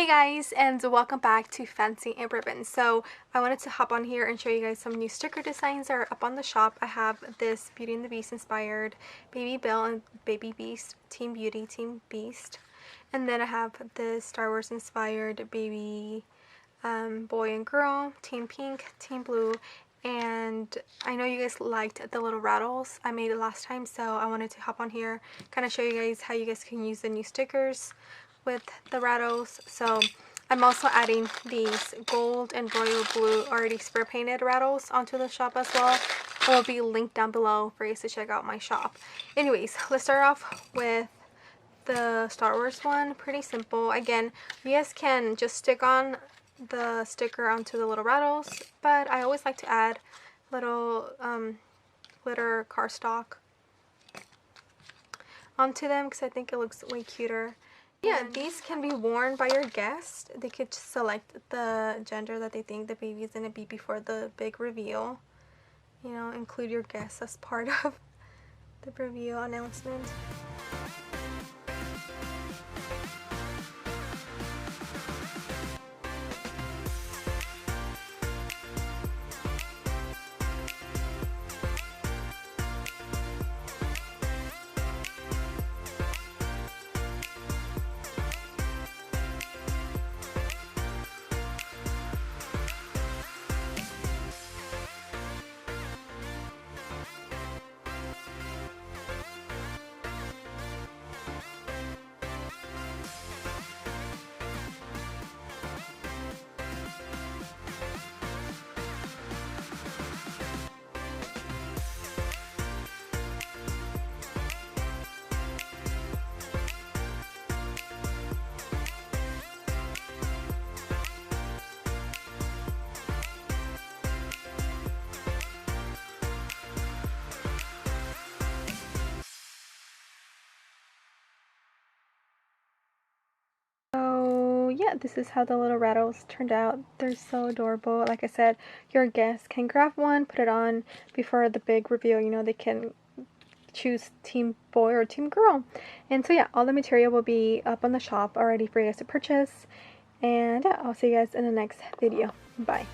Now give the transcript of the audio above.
Hey guys, and welcome back to Fancy and Ribbon. So I wanted to hop on here and show you guys some new sticker designs that are up on the shop. I have this Beauty and the Beast inspired Baby Belle and Baby Beast, Team Beauty, Team Beast. And then I have this Star Wars inspired Baby Boy and Girl, Team Pink, Team Blue. And I know you guys liked the little rattles I made it last time, so I wanted to hop on here, kind of show you guys how you guys can use the new stickers with the rattles. So I'm also adding these gold and royal blue already spray painted rattles onto the shop as well. It will be linked down below for you guys to check out my shop. Anyways, let's start off with the Star Wars one. Pretty simple. Again, you guys can just stick on the sticker onto the little rattles, but I always like to add little glitter cardstock onto them because I think it looks way cuter. Yeah, these can be worn by your guest. They could select the gender that they think the baby is going to be before the big reveal. You know, include your guests as part of the reveal announcement. Yeah, this is how the little rattles turned out. They're so adorable. Like I said, your guests can grab one, put it on before the big reveal. You know, they can choose team boy or team girl. And so yeah, all the material will be up on the shop already for you guys to purchase. And yeah, I'll see you guys in the next video. Bye.